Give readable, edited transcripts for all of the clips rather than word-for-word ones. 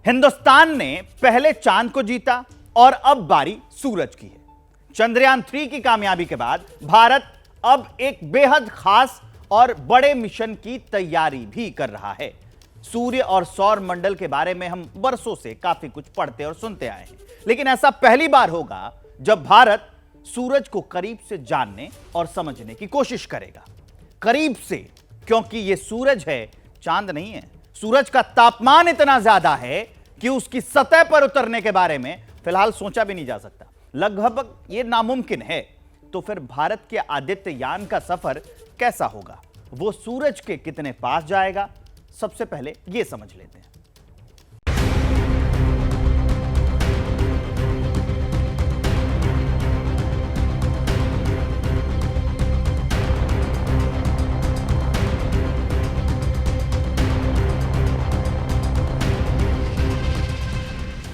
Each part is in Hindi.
हिंदुस्तान ने पहले चांद को जीता और अब बारी सूरज की है। चंद्रयान 3 की कामयाबी के बाद भारत अब एक बेहद खास और बड़े मिशन की तैयारी भी कर रहा है। सूर्य और सौर मंडल के बारे में हम बरसों से काफी कुछ पढ़ते और सुनते आए हैं, लेकिन ऐसा पहली बार होगा जब भारत सूरज को करीब से जानने और समझने की कोशिश करेगा। करीब से, क्योंकि यह सूरज है, चांद नहीं है। सूरज का तापमान इतना ज्यादा है कि उसकी सतह पर उतरने के बारे में फिलहाल सोचा भी नहीं जा सकता, लगभग यह नामुमकिन है। तो फिर भारत के आदित्य यान का सफर कैसा होगा, वो सूरज के कितने पास जाएगा, सबसे पहले यह समझ लेते हैं।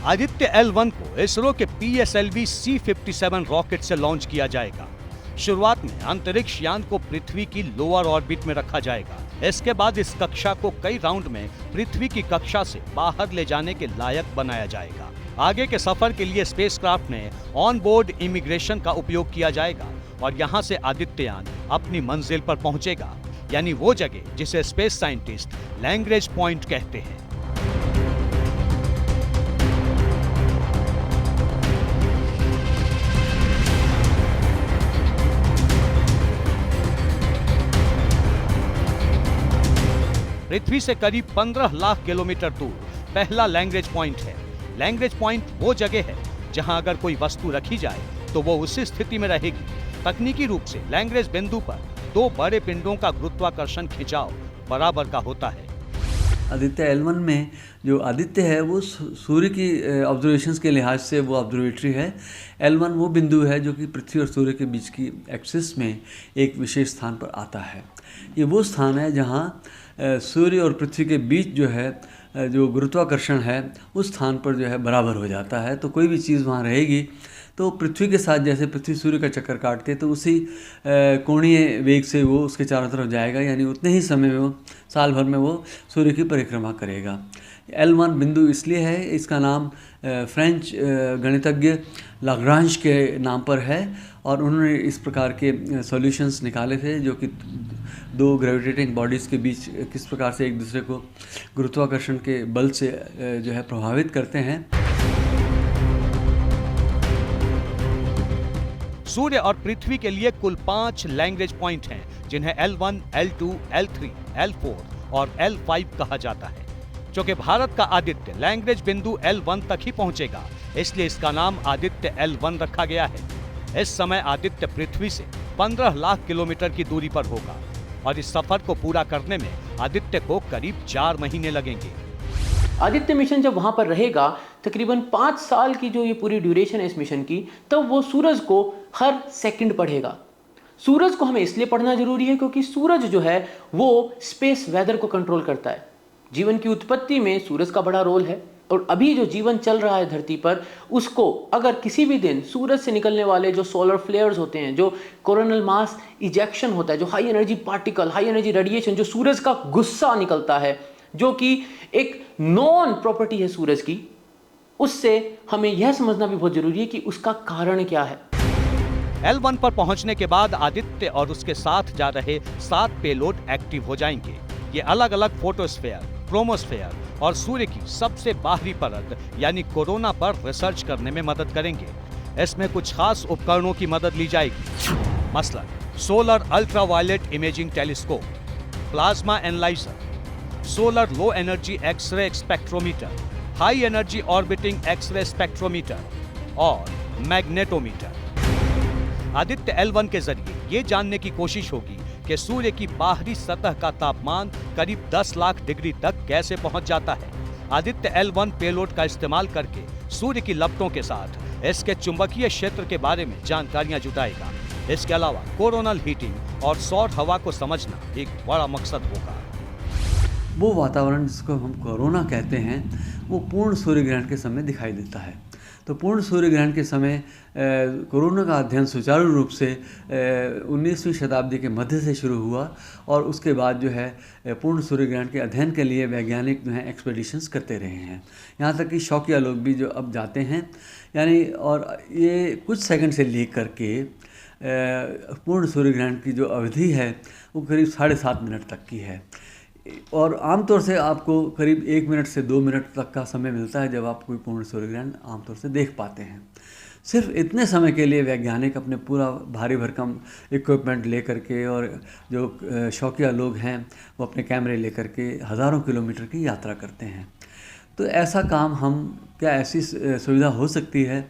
आदित्य L1 को इसरो के PSLV C57 रॉकेट से लॉन्च किया जाएगा। शुरुआत में अंतरिक्ष यान को पृथ्वी की लोअर ऑर्बिट में रखा जाएगा। इसके बाद इस कक्षा को कई राउंड में पृथ्वी की कक्षा से बाहर ले जाने के लायक बनाया जाएगा। आगे के सफर के लिए स्पेसक्राफ्ट में ऑन बोर्ड इमिग्रेशन का उपयोग किया जाएगा और यहां से आदित्य यान अपनी मंजिल पर पहुंचेगा, यानी वो जगह जिसे स्पेस साइंटिस्ट लैग्रेंज पॉइंट कहते हैं। पृथ्वी से करीब 15 लाख किलोमीटर दूर पहला लैग्रेंज पॉइंट है। लैग्रेंज पॉइंट वो जगह है जहां अगर कोई वस्तु रखी जाए तो वो उसी स्थिति में रहेगी। तकनीकी रूप से लैग्रेंज बिंदु पर दो बड़े पिंडों का गुरुत्वाकर्षण खिंचाव बराबर का होता है। आदित्य L1 में जो आदित्य है वो सूर्य की ऑब्जर्वेशंस के लिहाज से वो ऑब्जर्वेटरी है। L1 वो बिंदु है जो कि पृथ्वी और सूर्य के बीच की एक्सिस में एक विशेष स्थान पर आता है। ये वो स्थान है जहाँ सूर्य और पृथ्वी के बीच जो है जो गुरुत्वाकर्षण है उस स्थान पर जो है बराबर हो जाता है। तो कोई भी चीज़ वहाँ रहेगी तो पृथ्वी के साथ, जैसे पृथ्वी सूर्य का चक्कर काटते तो उसी कोणीय वेग से वो उसके चारों तरफ जाएगा, यानी उतने ही समय में वो साल भर में वो सूर्य की परिक्रमा करेगा। L1 बिंदु इसलिए है, इसका नाम फ्रेंच गणितज्ञ लाग्रांज के नाम पर है और उन्होंने इस प्रकार के सॉल्यूशंस निकाले थे जो कि दो ग्रेविटेटिंग बॉडीज़ के बीच किस प्रकार से एक दूसरे को गुरुत्वाकर्षण के बल से जो है प्रभावित करते हैं। सूर्य और पृथ्वी के लिए कुल 5 लैग्रेंज पॉइंट हैं, जिन्हें L1, L2, L3, L4 और L5 कहा जाता है। क्योंकि भारत का आदित्य लैग्रेंज बिंदु L1 तक ही पहुंचेगा, इसलिए इसका नाम आदित्य L1 रखा गया है। इस समय आदित्य पृथ्वी से 15 लाख किलोमीटर की दूरी पर होगा और इस सफर को पूरा करने में आदित्य को करीब 4 महीने लगेंगे। आदित्य मिशन जब वहां पर रहेगा, तकरीबन 5 साल की जो ये पूरी ड्यूरेशन है इस मिशन की, तब वो सूरज को हर सेकंड पढ़ेगा। सूरज को हमें इसलिए पढ़ना जरूरी है क्योंकि सूरज जो है वो स्पेस वेदर को कंट्रोल करता है। जीवन की उत्पत्ति में सूरज का बड़ा रोल है और अभी जो जीवन चल रहा है धरती पर, उसको अगर किसी भी दिन सूरज से निकलने वाले जो सोलर फ्लेयर्स होते हैं, जो कोरोनल मास इजेक्शन होता है, जो high energy particle, high energy radiation, जो सूरज का गुस्सा निकलता है, जो कि एक नॉन प्रॉपर्टी है सूरज की, उससे हमें यह समझना भी बहुत जरूरी है कि उसका कारण क्या है। L1 पर पहुंचने के बाद आदित्य और उसके साथ जा रहे 7 पेलोड एक्टिव हो जाएंगे। ये अलग अलग फोटोस्फेयर, क्रोमोस्फेयर और सूर्य की सबसे बाहरी परत यानी कोरोना पर रिसर्च करने में मदद करेंगे। इसमें कुछ खास उपकरणों की मदद ली जाएगी, मसलन solar ultraviolet imaging telescope, plasma analyser, solar low energy x ray spectrometer, high energy orbiting x ray spectrometer और मैग्नेटोमीटर। आदित्य L1 के जरिए ये जानने की कोशिश होगी कि सूर्य की बाहरी सतह का तापमान करीब 10 लाख डिग्री तक कैसे पहुंच जाता है। आदित्य L1 पेलोड का इस्तेमाल करके सूर्य की लपटों के साथ इसके चुंबकीय क्षेत्र के बारे में जानकारियां जुटाएगा। इसके अलावा कोरोनल हीटिंग और सौर हवा को समझना एक बड़ा मकसद होगा। वो वातावरण जिसको हम कोरोना कहते हैं वो पूर्ण सूर्य ग्रहण के समय दिखाई देता है। तो पूर्ण सूर्य ग्रहण के समय कोरोना का अध्ययन सुचारू रूप से 19वीं शताब्दी के मध्य से शुरू हुआ और उसके बाद जो है पूर्ण सूर्य ग्रहण के अध्ययन के लिए वैज्ञानिक जो हैं एक्सपेडिशंस करते रहे हैं। यहाँ तक कि शौकिया लोग भी जो अब जाते हैं, यानी और ये कुछ सेकंड से लेकर के पूर्ण सूर्य ग्रहण की जो अवधि है वो करीब 7.5 मिनट तक की है और आमतौर से आपको करीब 1 मिनट से 2 मिनट तक का समय मिलता है जब आप कोई पूर्ण सूर्य ग्रहण आमतौर से देख पाते हैं। सिर्फ इतने समय के लिए वैज्ञानिक अपने पूरा भारी भरकम इक्विपमेंट लेकर के और जो शौकिया लोग हैं वो अपने कैमरे लेकर के हज़ारों किलोमीटर की यात्रा करते हैं। तो ऐसा काम हम क्या ऐसी सुविधा हो सकती है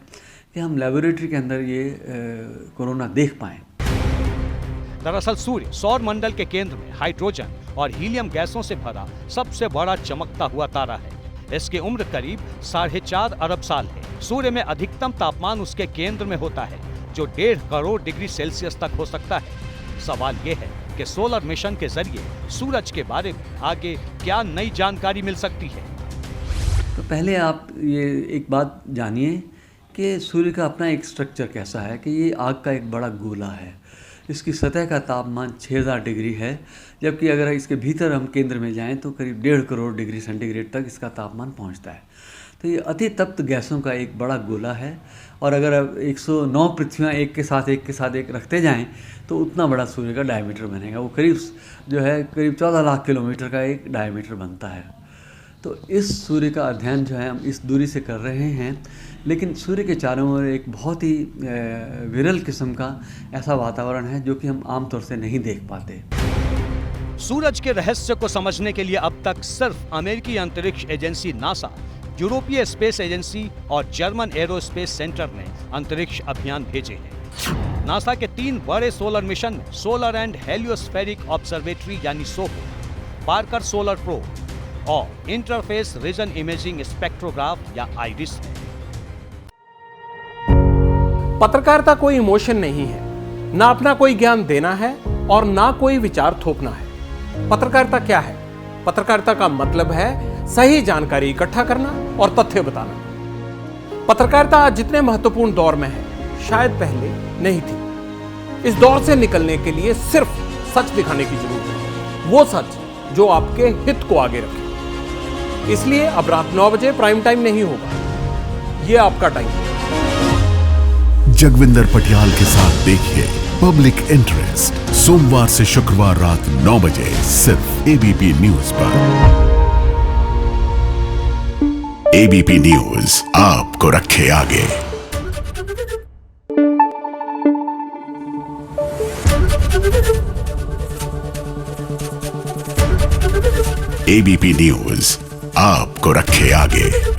कि हम लेबोरेटरी के अंदर ये कोरोना देख पाएँ। दरअसल सूर्य सौर मंडल के केंद्र में हाइड्रोजन और हीलियम गैसों से भरा सबसे बड़ा चमकता हुआ तारा है। इसकी उम्र करीब 4.5 अरब साल है। सूर्य में अधिकतम तापमान उसके केंद्र में होता है जो 1.5 करोड़ डिग्री सेल्सियस तक हो सकता है। सवाल ये है कि सोलर मिशन के जरिए सूरज के बारे में आगे क्या नई जानकारी मिल सकती है। तो पहले आप ये एक बात जानिए कि सूर्य का अपना एक स्ट्रक्चर कैसा है कि ये आग का एक बड़ा गोला है। इसकी सतह का तापमान 6000 डिग्री है, जबकि अगर इसके भीतर हम केंद्र में जाएं तो करीब 1.5 करोड़ डिग्री सेंटीग्रेड तक इसका तापमान पहुंचता है। तो ये अति तप्त गैसों का एक बड़ा गोला है और अगर अब 109 पृथ्वियाँ एक के साथ एक रखते जाएं तो उतना बड़ा सूर्य का डायमीटर बनेगा। वो करीब 14 लाख किलोमीटर का एक डायमीटर बनता है। तो इस सूर्य का अध्ययन जो है हम इस दूरी से कर रहे हैं, लेकिन सूर्य के चारों ओर एक बहुत ही विरल किस्म का ऐसा वातावरण है जो कि हम आमतौर से नहीं देख पाते। सूरज के रहस्य को समझने के लिए अब तक सिर्फ अमेरिकी अंतरिक्ष एजेंसी नासा, यूरोपीय स्पेस एजेंसी और जर्मन एरोस्पेस सेंटर ने अंतरिक्ष अभियान भेजे हैं। नासा के 3 बड़े सोलर मिशन में सोलर एंड हेलियोस्फेरिक ऑब्जर्वेटरी यानी सोहो, पार्कर सोलर प्रोब और इंटरफेस रीजन इमेजिंग स्पेक्ट्रोग्राफ या आइरिस है। पत्रकारिता कोई इमोशन नहीं है, ना अपना कोई ज्ञान देना है और ना कोई विचार थोपना है। पत्रकारिता क्या है? पत्रकारिता का मतलब है सही जानकारी इकट्ठा करना और तथ्य बताना। पत्रकारिता आज जितने महत्वपूर्ण दौर में है, शायद पहले नहीं थी। इस दौर से निकलने के लिए सिर्फ सच दिखाने की जरूरत है, वो सच जो आपके हित को आगे रखे। इसलिए अब रात 9 बजे प्राइम टाइम नहीं होगा, ये आपका टाइम है। जगविंदर पटियाल के साथ देखिए पब्लिक इंटरेस्ट सोमवार से शुक्रवार रात 9 बजे सिर्फ एबीपी न्यूज पर। एबीपी न्यूज आपको रखे आगे। एबीपी न्यूज आपको रखे आगे।